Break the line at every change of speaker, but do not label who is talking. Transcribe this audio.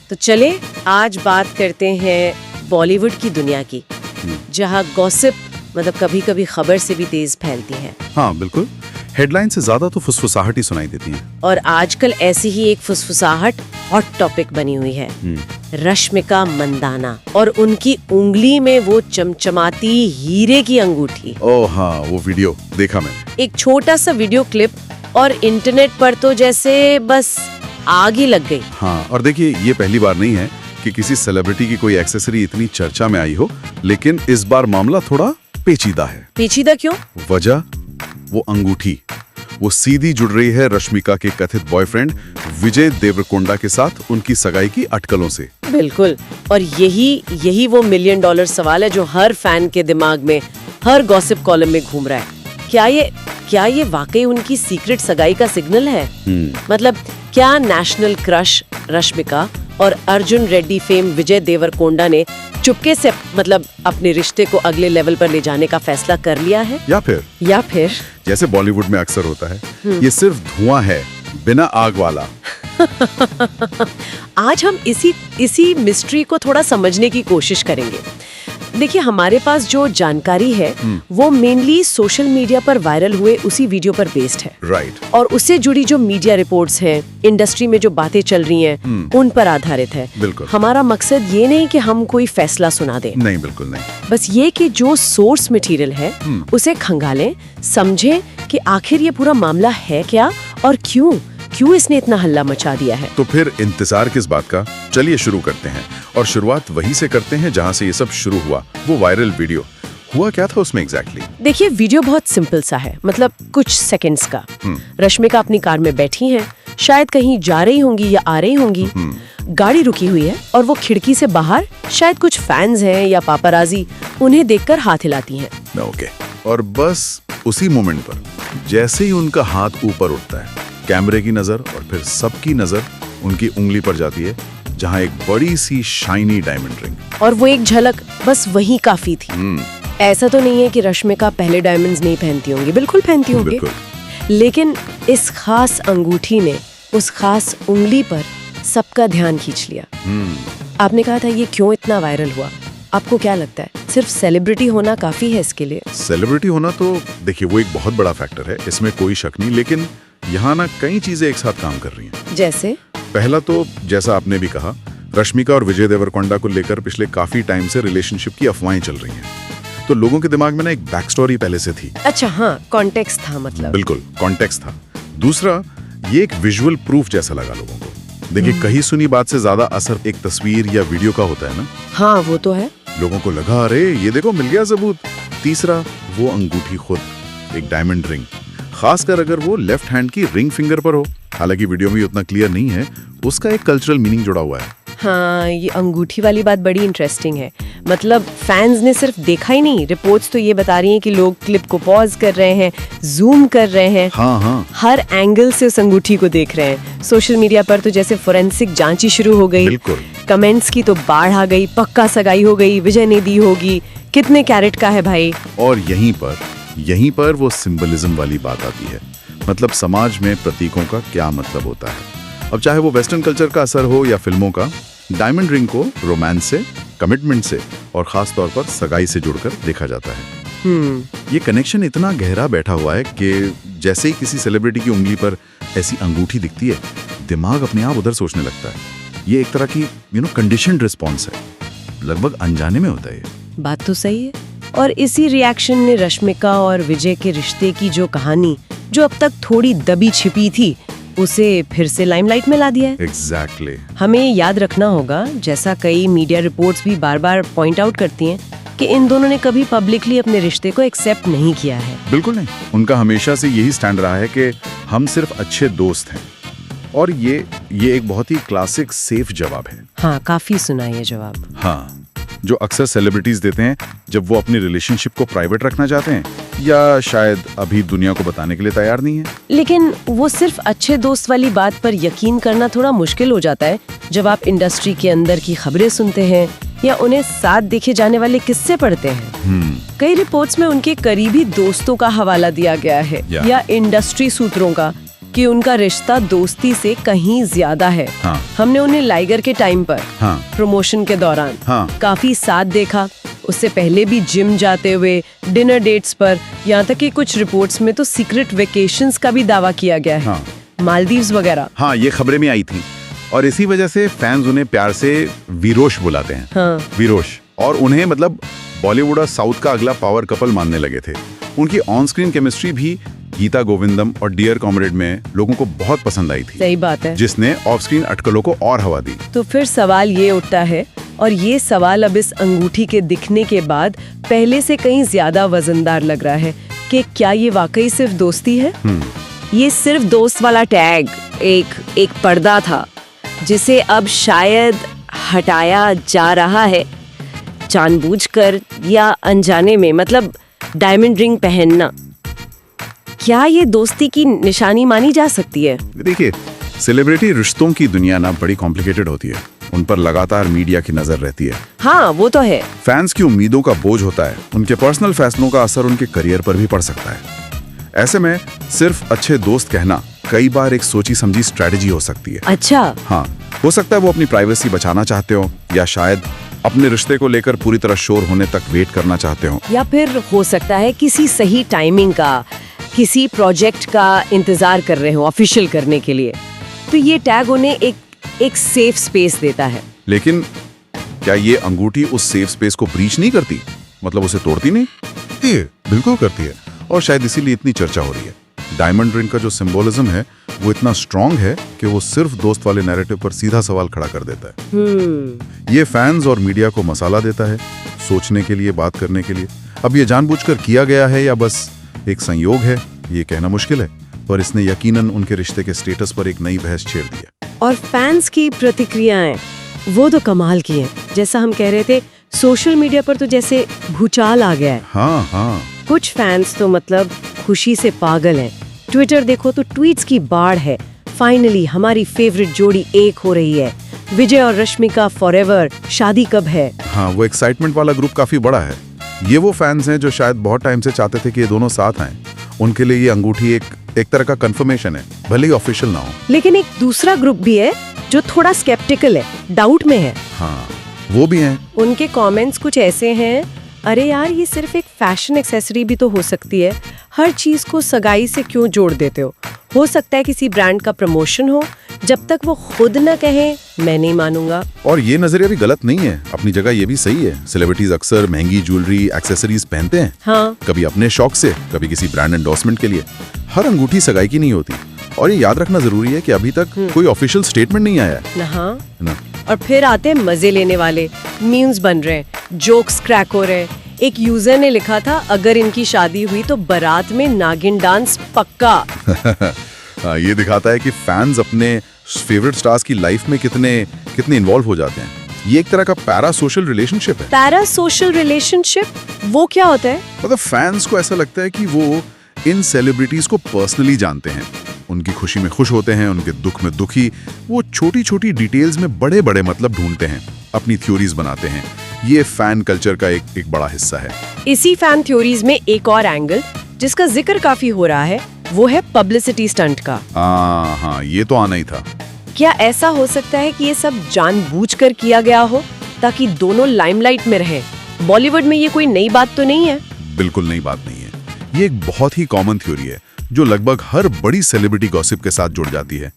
तो चले आज बात करते हैं बॉलीवुड की दुनिया की, जहाँ गॉसिप मतलब कभी कभी खबर से भी तेज फैलती है।
हाँ बिल्कुल, हेडलाइन से ज्यादा तो फुसफुसाहट ही सुनाई देती है।
और आजकल ऐसी ही एक फुसफुसाहट हॉट टॉपिक बनी हुई है, रश्मिका मंदाना और उनकी उंगली में वो चमचमाती हीरे की अंगूठी।
ओह हाँ, वो वीडियो देखा मैंने।
एक छोटा सा वीडियो क्लिप और इंटरनेट पर तो जैसे बस आग ही लग गई।
हाँ, और देखिए ये पहली बार नहीं है कि किसी सेलिब्रिटी की कोई एक्सेसरी इतनी चर्चा में आई हो, लेकिन इस बार मामला थोड़ा पेचीदा है।
पेचीदा क्यों?
वजह वो अंगूठी, वो सीधी जुड़ रही है रश्मिका के कथित बॉयफ्रेंड विजय देवरकोंडा के साथ उनकी सगाई की अटकलों से।
बिल्कुल, और यही वो $1 मिलियन सवाल है जो हर फैन के दिमाग में, हर गॉसिप कॉलम में घूम रहा है। क्या ये वाकई उनकी सीक्रेट सगाई का सिग्नल है? मतलब क्या नेशनल क्रश रश्मिका और अर्जुन रेड्डी फेम विजय देवरकोंडा ने चुपके से मतलब अपने रिश्ते को अगले लेवल पर ले जाने का फैसला कर लिया है?
या फिर जैसे बॉलीवुड में अक्सर होता है, ये सिर्फ धुआं है बिना आग वाला।
आज हम इसी मिस्ट्री को थोड़ा समझने की कोशिश करेंगे। देखिए, हमारे पास जो जानकारी है वो मेनली सोशल मीडिया पर वायरल हुए उसी वीडियो पर बेस्ड है।
राइट।
और उससे जुड़ी जो मीडिया रिपोर्ट्स हैं, इंडस्ट्री में जो बातें चल रही हैं, उन पर आधारित है।
बिल्कुल।
हमारा मकसद ये नहीं कि हम कोई फैसला सुना दें।
नहीं, बिल्कुल नहीं।
बस ये कि जो सोर्स मटेरियल है उसे खंगालें, समझें कि आखिर ये पूरा मामला है क्या और क्यों इसने इतना हल्ला मचा दिया है।
तो फिर इंतजार किस बात का, चलिए शुरू करते हैं। और शुरुआत वहीं से करते हैं जहां से ये सब शुरू हुआ, वो वायरल वीडियो। हुआ क्या था उसमें एग्जैक्टली?
देखिए, वीडियो बहुत सिंपल सा है, मतलब कुछ सेकंड्स का। रश्मिका अपनी कार में बैठी हैं, शायद कहीं जा रही होंगी या आ रही होंगी। गाड़ी रुकी हुई है और वो खिड़की से बाहर शायद कुछ फैंस हैं या पापराजी उन्हें देखकर हाथ हिलाती हैं।
ओके। और बस उसी मोमेंट पर जैसे ही उनका हाथ ऊपर उठता है, कैमरे की नजर और फिर सबकी नजर उनकी उंगली पर जाती है, जहां एक बड़ी सी शाइनी डायमंड रिंग।
और वो एक झलक बस वही काफी थी। ऐसा तो नहीं है कि रश्मिका पहले डायमंड्स नहीं पहनती होंगी, बिल्कुल पहनती होंगी, लेकिन इस खास अंगूठी ने उस खास उंगली पर सबका ध्यान खींच लिया। आपने कहा था ये क्यों इतना वायरल हुआ, आपको क्या लगता है? सिर्फ सेलिब्रिटी होना काफी है इसके लिए?
सेलिब्रिटी होना तो देखिए वो एक बहुत बड़ा फैक्टर है, इसमें कोई शक नहीं, लेकिन यहाँ ना कई चीजें एक साथ काम कर रही हैं।
जैसे?
पहला तो जैसा आपने भी कहा, रश्मिका और विजय देवरकोंडा को लेकर पिछले काफी टाइम से रिलेशनशिप की अफवाहें चल रही हैं, तो लोगों के दिमाग में ना एक बैक स्टोरी पहले से थी।
अच्छा, हाँ, कॉन्टेक्स्ट था मतलब।
बिल्कुल, कॉन्टेक्स्ट था। दूसरा, ये एक विजुअल प्रूफ जैसा लगा लोगों को। देखिए, कहीं सुनी बात से ज्यादा असर एक तस्वीर या वीडियो का होता है ना।
हाँ, वो तो है।
लोगों को लगा, अरे ये देखो मिल गया सबूत। तीसरा, वो अंगूठी खुद एक डायमंड रिंग, खासकर अगर वो लेफ्ट हैंड की रिंग फिंगर पर हो। हालांकि वीडियो में उतना क्लियर नहीं है, उसका एक कल्चरल मीनिंग जुड़ा हुआ है।
हाँ, ये अंगूठी वाली बात बड़ी इंटरेस्टिंग है। मतलब फैंस ने सिर्फ देखा ही नहीं, रिपोर्ट्स तो ये बता रही हैं कि लोग क्लिप को पॉज कर रहे हैं, जूम कर रहे हैं।
हाँ।
हर एंगल से उस अंगूठी को देख रहे हैं। सोशल मीडिया पर तो जैसे फोरेंसिक जांच ही शुरू हो गई।
बिल्कुल।
कमेंट्स की तो बाढ़ आ गई, पक्का सगाई हो गई, विजय ने दी होगी, कितने कैरेट का है भाई।
और यहीं पर वो सिंबलिज्म वाली बात आती है, मतलब समाज में प्रतीकों का क्या मतलब होता है। अब चाहे वो वेस्टर्न कल्चर का असर हो या फिल्मों का, डायमंड रिंग को रोमांस से, कमिटमेंट से और खास तौर पर सगाई से जुड़कर देखा जाता है। ये कनेक्शन इतना गहरा बैठा हुआ है कि जैसे ही किसी सेलिब्रिटी की उंगली पर ऐसी अंगूठी दिखती है, दिमाग अपने आप उधर सोचने लगता है। ये एक तरह की कंडीशनड रिस्पॉन्स है, लगभग अनजाने में होता है।
बात तो सही है। और इसी रिएक्शन ने रश्मिका और विजय के रिश्ते की जो कहानी, जो अब तक थोड़ी दबी छिपी थी, उसे फिर से लाइमलाइट में ला दिया है।
एग्जैक्टली।
हमें याद रखना होगा, जैसा कई मीडिया रिपोर्ट्स भी बार बार पॉइंट आउट करती हैं, कि इन दोनों ने कभी पब्लिकली अपने रिश्ते को एक्सेप्ट नहीं किया है।
बिल्कुल नहीं। उनका हमेशा से यही स्टैंड रहा है कि हम सिर्फ अच्छे दोस्त हैं। और ये एक बहुत ही क्लासिक सेफ जवाब है।
हाँ, काफी सुना ये जवाब।
हाँ, जो अक्सर सेलिब्रिटीज देते हैं जब वो अपनी रिलेशनशिप को प्राइवेट रखना चाहते हैं या शायद अभी दुनिया को बताने के लिए तैयार नहीं है।
लेकिन वो सिर्फ अच्छे दोस्त वाली बात पर यकीन करना थोड़ा मुश्किल हो जाता है जब आप इंडस्ट्री के अंदर की खबरें सुनते हैं या उन्हें साथ देखे जाने वाले किस्से पढ़ते हैं। कई रिपोर्ट्स में उनके करीबी दोस्तों का हवाला दिया गया है या इंडस्ट्री सूत्रों का, कि उनका रिश्ता दोस्ती से कहीं ज्यादा है।
हाँ।
हमने उन्हें लाइगर के टाइम पर
हाँ।
प्रमोशन के दौरान
हाँ।
काफी साथ देखा। उससे पहले भी जिम जाते हुए, डिनर डेट्स पर, यहाँ तक कि कुछ रिपोर्ट्स में तो सीक्रेट वेकेशंस का भी दावा किया गया है।
हाँ।
मालदीव्स वगैरह।
हाँ, ये खबरें में आई थी और इसी वजह से फैंस उन्हें प्यार से वीरोश बुलाते हैं।
हाँ।
वीरोश। और उन्हें मतलब बॉलीवुड और साउथ का अगला पावर कपल मानने लगे थे। उनकी ऑन स्क्रीन केमिस्ट्री भी गीता गोविंदम और डियर कॉमरेड में लोगों को बहुत पसंद आई थी।
सही बात है।
जिसने ऑफ स्क्रीन अटकलों को और हवा दी।
तो फिर सवाल ये उठता है, और ये सवाल अब इस अंगूठी के दिखने के बाद पहले से कहीं ज्यादा वजनदार लग रहा है, कि क्या ये वाकई सिर्फ दोस्ती है? ये सिर्फ दोस्त वाला टैग एक पर्दा था जिसे अब शायद हटाया जा रहा है, जानबूझकर या अनजाने में। मतलब डायमंड रिंग पहनना, क्या ये दोस्ती की निशानी मानी जा सकती है?
देखिए, सेलिब्रिटी रिश्तों की दुनिया ना बड़ी कॉम्प्लिकेटेड होती है। उन पर लगातार मीडिया की नजर रहती है।
हाँ, वो तो है।
फैंस की उम्मीदों का बोझ होता है। उनके पर्सनल फैसलों का असर उनके करियर पर भी पड़ सकता है। ऐसे में सिर्फ अच्छे दोस्त कहना कई बार एक सोची समझी स्ट्रेटेजी हो सकती है।
अच्छा।
हाँ, हो सकता है वो अपनी प्राइवेसी बचाना चाहते हो, या शायद अपने रिश्ते को लेकर पूरी तरह शोर होने तक वेट करना चाहते हो,
या फिर हो सकता है किसी सही टाइमिंग का, किसी प्रोजेक्ट का इंतजार कर रहे हो ऑफिशियल करने के लिए। तो ये टैग उन्हें एक सेफ स्पेस देता है।
लेकिन क्या ये अंगूठी उस सेफ स्पेस को ब्रीच नहीं करती? मतलब उसे तोड़ती नहीं? ये बिल्कुल करती है, और शायद इसीलिए इतनी चर्चा हो रही है। डायमंड रिंग का जो सिंबोलिज्म है वो इतना स्ट्रॉन्ग है कि वो सिर्फ दोस्त वाले नैरेटिव पर सीधा सवाल खड़ा कर देता है। ये फैंस और मीडिया को मसाला देता है, सोचने के लिए, बात करने के लिए। अब ये जानबूझकर किया गया है या बस एक संयोग है, ये कहना मुश्किल है, पर इसने यकीनन उनके रिश्ते के स्टेटस पर एक नई बहस छेड़ दिया।
और फैंस की प्रतिक्रियाएं वो तो कमाल की हैं। जैसा हम कह रहे थे, सोशल मीडिया पर तो जैसे भूचाल आ गया है।
हाँ हाँ।
कुछ फैंस तो मतलब खुशी से पागल हैं। ट्विटर देखो तो ट्वीट्स की बाढ़ है। फाइनली हमारी फेवरेट जोड़ी एक हो रही है। विजय और रश्मिका फॉरएवर, शादी कब है?
हाँ, वो एक्साइटमेंट वाला ग्रुप काफी बड़ा है। ये वो फैंस हैं जो शायद बहुत टाइम से चाहते थे कि ये दोनों साथ आएं। उनके लिए ये अंगूठी एक तरह का कंफर्मेशन है, भले ही ऑफिशियल ना हो।
लेकिन एक दूसरा ग्रुप भी है जो थोड़ा स्केप्टिकल है, डाउट में है।
हाँ, वो भी हैं।
उनके कमेंट्स कुछ ऐसे हैं, अरे यार ये सिर्फ एक फैशन एक्सेसरी भी तो हो सकती है, हर चीज को सगाई से क्यों जोड़ देते हो सकता है किसी ब्रांड का प्रमोशन हो, जब तक वो खुद न कहे मैं नहीं मानूंगा।
और ये नजरिया भी गलत नहीं है, अपनी जगह ये भी सही है। सेलिब्रिटीज अक्सर महंगी ज्वेलरी, एक्सेसरीज पहनते हैं।
हाँ।
कभी अपने शौक से, कभी किसी ब्रांड एंडोर्समेंट के लिए। हर अंगूठी सगाई की नहीं होती, और ये याद रखना जरूरी है कि अभी तक कोई ऑफिशियल स्टेटमेंट नहीं आया है ना।
और फिर आते हैं मजे लेने वाले, मीम्स बन रहे हैं, जोक्स क्रैक हो रहे हैं। एक यूजर ने लिखा था, अगर इनकी शादी हुई तो बारात में नागिन डांस पक्का।
ये दिखाता है कि फैंस अपने फेवरेट स्टार्स की लाइफ में कितने इन्वॉल्व हो जाते हैं। ये एक तरह का पैरा सोशल रिलेशनशिप है।
पैरा सोशल रिलेशनशिप वो क्या होता है?
मतलब फैंस को ऐसा लगता है कि वो इन सेलिब्रिटीज को पर्सनली जानते हैं, उनकी खुशी में खुश होते हैं, उनके दुख में दुखी। वो छोटी छोटी डिटेल्स में बड़े बड़े मतलब ढूंढते हैं, अपनी थ्योरीज बनाते हैं। ये फैन कल्चर का एक बड़ा हिस्सा है।
इसी फैन थ्योरीज में एक और एंगल जिसका जिक्र काफी हो रहा है, वो है पब्लिसिटी स्टंट का।
हाँ, ये तो आना ही था।
क्या ऐसा हो सकता है कि ये सब जानबूझकर किया गया हो ताकि दोनों लाइमलाइट में रहें? बॉलीवुड में ये कोई नई बात तो नहीं है?
बिल्कुल नई बात नहीं है। ये एक बहुत ही कॉमन थ्योरी है जो लगभग हर बड़ी सेलिब्रिटी गॉसिप के साथ जुड़ जाती है।